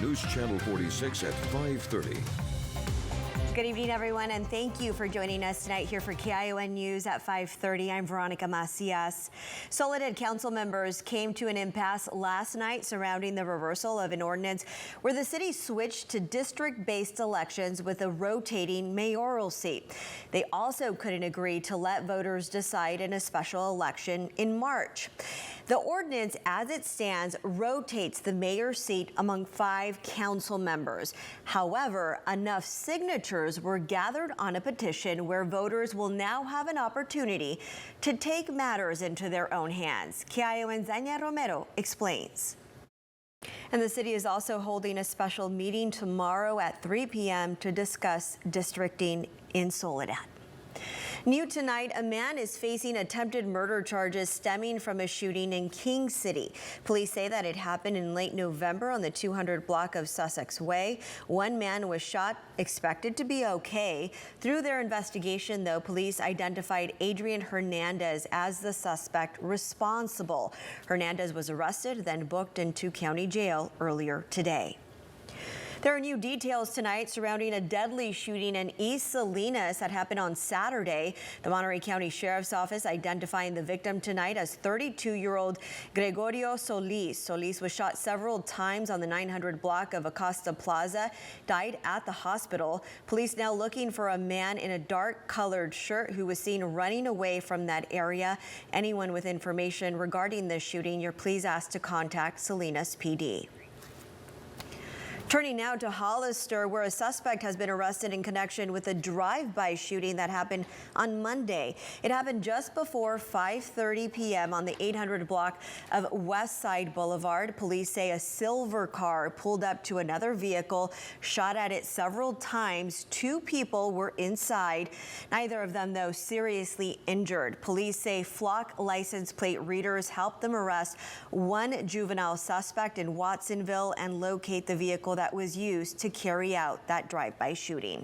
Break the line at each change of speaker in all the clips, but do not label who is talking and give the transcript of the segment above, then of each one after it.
News Channel 46 at 5:30.
Good evening, everyone, and thank you for joining us tonight here for KION News at 5:30. I'm Veronica Macias. Soledad council members came to an impasse last night surrounding the reversal of an ordinance where the city switched to district-based elections with a rotating mayoral seat. They also couldn't agree to let voters decide in a special election in March. The ordinance, as it stands, rotates the mayor's seat among 5 council members. However, enough signatures were gathered on a petition where voters will now have an opportunity to take matters into their own hands. KION's Zanya Romero explains. And the city is also holding a special meeting tomorrow at 3 p.m. to discuss districting in Soledad. New tonight, a man is facing attempted murder charges stemming from a shooting in King City. Police say that it happened in late November on the 200 block of Sussex Way. One man was shot, expected to be okay. Through their investigation, though, police identified Adrian Hernandez as the suspect responsible. Hernandez was arrested, then booked into county jail earlier today. There are new details tonight surrounding a deadly shooting in East Salinas that happened on Saturday. The Monterey County Sheriff's Office identifying the victim tonight as 32-year-old Gregorio Solis. Solis was shot several times on the 900 block of Acosta Plaza, died at the hospital. Police now looking for a man in a dark-colored shirt who was seen running away from that area. Anyone with information regarding this shooting, you're please asked to contact Salinas PD. Turning now to Hollister, where a suspect has been arrested in connection with a drive-by shooting that happened on Monday. It happened just before 5:30 p.m. on the 800 block of West Side Boulevard. Police say a silver car pulled up to another vehicle, shot at it several times. 2 people were inside, neither of them, though, seriously injured. Police say flock license plate readers helped them arrest one juvenile suspect in Watsonville and locate the vehicle that was used to carry out that drive-by shooting.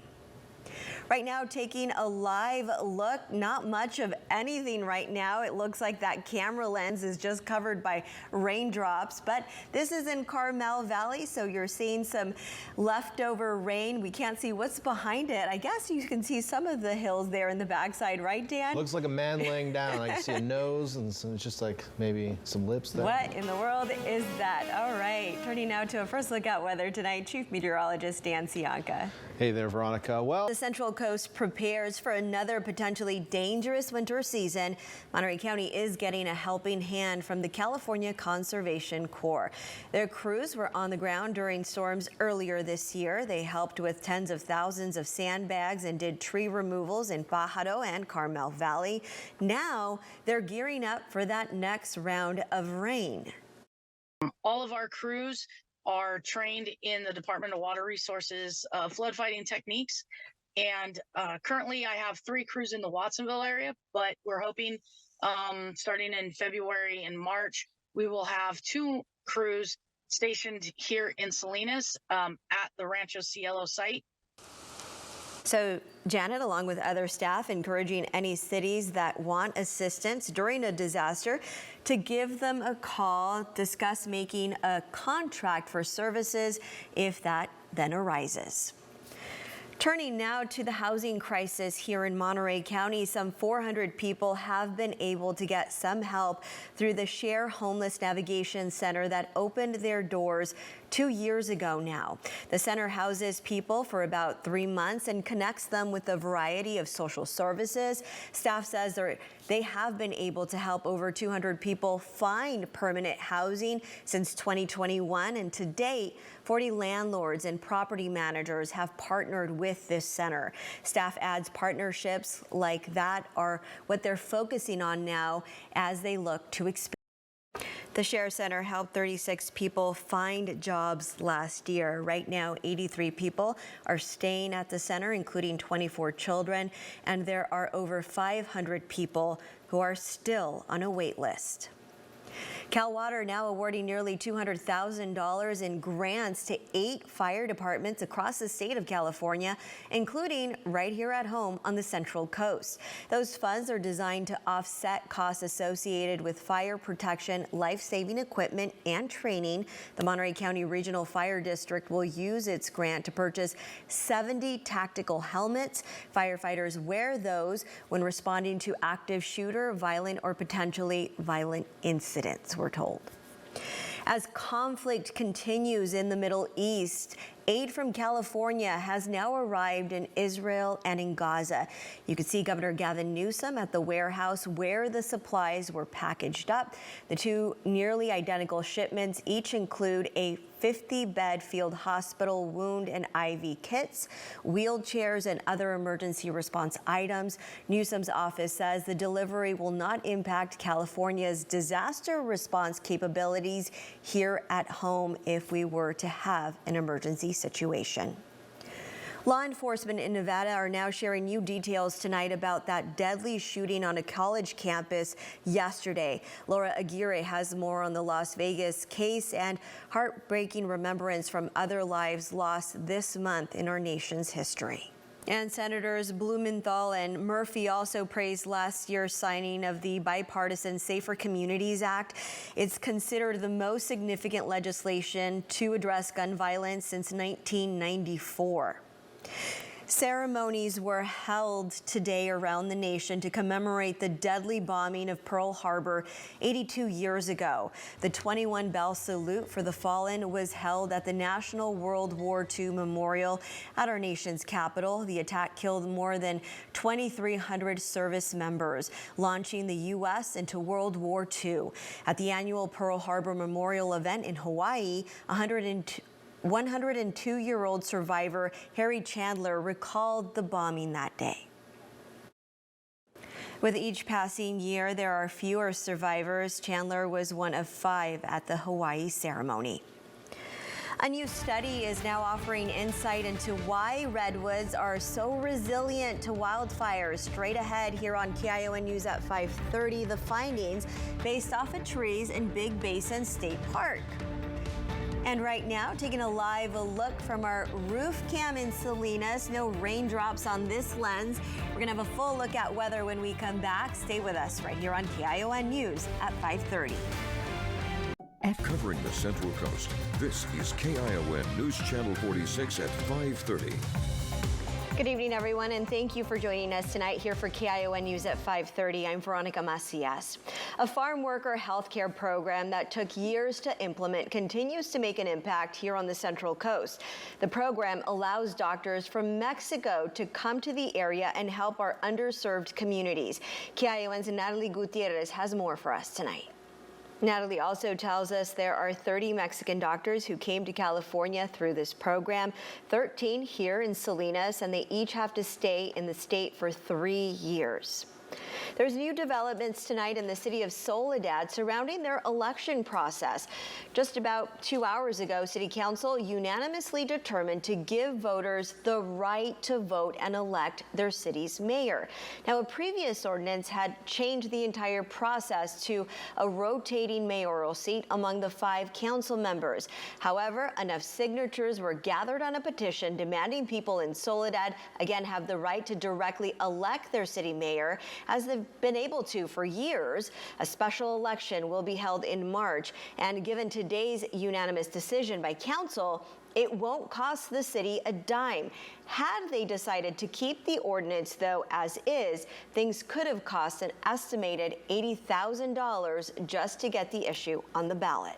Right now, taking a live look, not much of anything right now. It looks like that camera lens is just covered by raindrops, but this is in Carmel Valley, so you're seeing some leftover rain. We can't see what's behind it. I guess you can see some of the hills there in the backside, right, Dan?
Looks like a man laying down. I can see a nose and it's just like maybe some lips there.
What in the world is that? All right, turning now to a first look at weather tonight. Chief Meteorologist Dan Cianca.
Hey there, Veronica. Well,
the Central Coast prepares for another potentially dangerous winter season. Monterey County is getting a helping hand from the California Conservation Corps. Their crews were on the ground during storms earlier this year. They helped with tens of thousands of sandbags and did tree removals in Pájaro and Carmel Valley. Now they're gearing up for that next round of rain.
All of our crews are trained in the Department of Water Resources flood fighting techniques. And currently I have 3 crews in the Watsonville area, but we're hoping starting in February and March, we will have 2 crews stationed here in Salinas at the Rancho Cielo site.
So Janet, along with other staff, encouraging any cities that want assistance during a disaster to give them a call, discuss making a contract for services if that then arises. Turning now to the housing crisis here in Monterey County, some 400 people have been able to get some help through the Share Homeless Navigation Center that opened their doors 2 years ago now. The center houses people for about 3 months and connects them with a variety of social services. Staff says they have been able to help over 200 people find permanent housing since 2021, and to date, 40 landlords and property managers have partnered with this center. Staff adds partnerships like that are what they're focusing on now as they look to expand. The Share Center helped 36 people find jobs last year. Right now, 83 people are staying at the center, including 24 children, and there are over 500 people who are still on a wait list. Cal Water now awarding nearly $200,000 in grants to 8 fire departments across the state of California, including right here at home on the Central Coast. Those funds are designed to offset costs associated with fire protection, life-saving equipment, and training. The Monterey County Regional Fire District will use its grant to purchase 70 tactical helmets. Firefighters wear those when responding to active shooter, violent, or potentially violent incidents, we're told. As conflict continues in the Middle East, aid from California has now arrived in Israel and in Gaza. You could see Governor Gavin Newsom at the warehouse where the supplies were packaged up. The two nearly identical shipments each include a 50-bed field hospital, wound and IV kits, wheelchairs, and other emergency response items. Newsom's office says the delivery will not impact California's disaster response capabilities here at home if we were to have an emergency situation. Law enforcement in Nevada are now sharing new details tonight about that deadly shooting on a college campus yesterday. Laura Aguirre has more on the Las Vegas case and heartbreaking remembrance from other lives lost this month in our nation's history. And Senators Blumenthal and Murphy also praised last year's signing of the bipartisan Safer Communities Act. It's considered the most significant legislation to address gun violence since 1994. Ceremonies were held today around the nation to commemorate the deadly bombing of Pearl Harbor 82 years ago. The 21 bell salute for the fallen was held at the National World War II Memorial at our nation's capital. The attack killed more than 2,300 service members, launching the U.S. into World War II. At the annual Pearl Harbor Memorial event in Hawaii, 102-year-old survivor Harry Chandler recalled the bombing that day. With each passing year, there are fewer survivors. Chandler was one of 5 at the Hawaii ceremony. A new study is now offering insight into why redwoods are so resilient to wildfires. Straight ahead here on KION News at 5:30, the findings based off of trees in Big Basin State Park. And right now, taking a live look from our roof cam in Salinas. No raindrops on this lens. We're going to have a full look at weather when we come back. Stay with us right here on KION News at 5:30.
Covering the Central Coast, this is KION News Channel 46 at 5:30.
Good evening, everyone, and thank you for joining us tonight here for KION News at 5:30. I'm Veronica Macias. A farm worker healthcare program that took years to implement continues to make an impact here on the Central Coast. The program allows doctors from Mexico to come to the area and help our underserved communities. KION's Natalie Gutierrez has more for us tonight. Natalie also tells us there are 30 Mexican doctors who came to California through this program, 13 here in Salinas, and they each have to stay in the state for 3 years. There's new developments tonight in the city of Soledad surrounding their election process. Just about 2 hours ago, City Council unanimously determined to give voters the right to vote and elect their city's mayor. Now, a previous ordinance had changed the entire process to a rotating mayoral seat among the 5 council members. However, enough signatures were gathered on a petition demanding people in Soledad again have the right to directly elect their city mayor, as they've been able to for years. A special election will be held in March, and given today's unanimous decision by council, it won't cost the city a dime. Had they decided to keep the ordinance, though, as is, things could have cost an estimated $80,000 just to get the issue on the ballot.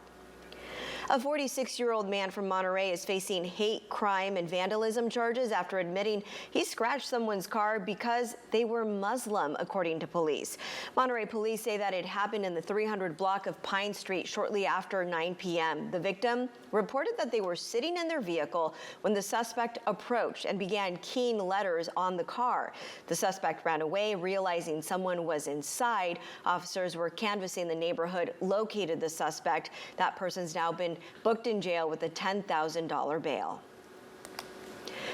A 46-year-old man from Monterey is facing hate, crime, and vandalism charges after admitting he scratched someone's car because they were Muslim, according to police. Monterey police say that it happened in the 300 block of Pine Street shortly after 9 p.m. The victim reported that they were sitting in their vehicle when the suspect approached and began keying letters on the car. The suspect ran away, realizing someone was inside. Officers were canvassing the neighborhood, located the suspect. That person's now been booked in jail with a $10,000 bail.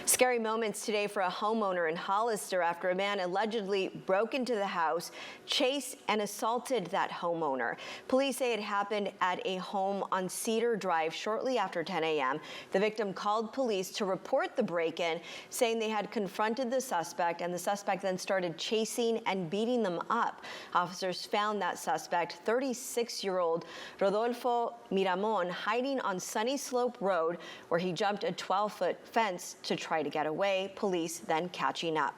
Scary moments today for a homeowner in Hollister after a man allegedly broke into the house, chased and assaulted that homeowner. Police say it happened at a home on Cedar Drive shortly after 10 a.m. The victim called police to report the break-in, saying they had confronted the suspect, and the suspect then started chasing and beating them up. Officers found that suspect, 36-year-old Rodolfo Miramon, hiding on Sunny Slope Road, where he jumped a 12-foot fence to try to get away, police then catching up.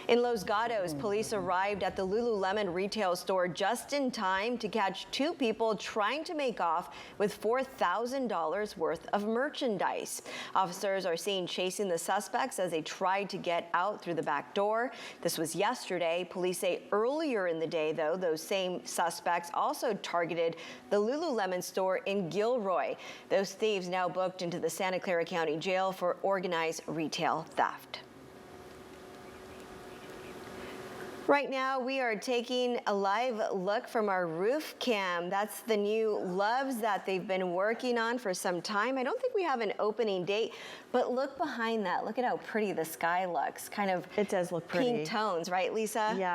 In Los Gatos, police arrived at the Lululemon retail store just in time to catch two people trying to make off with $4,000 worth of merchandise. Officers are seen chasing the suspects as they tried to get out through the back door. This was yesterday. Police say earlier in the day, though, those same suspects also targeted the Lululemon store in Gilroy. Those thieves now booked into the Santa Clara County Jail for organized retail theft. Right now, we are taking a live look from our roof cam. That's the new Loves that they've been working on for some time. I don't think we have an opening date, but look behind that. Look at how pretty the sky looks. Kind of
It does look pretty.
Pink tones, right, Lisa?
Yeah.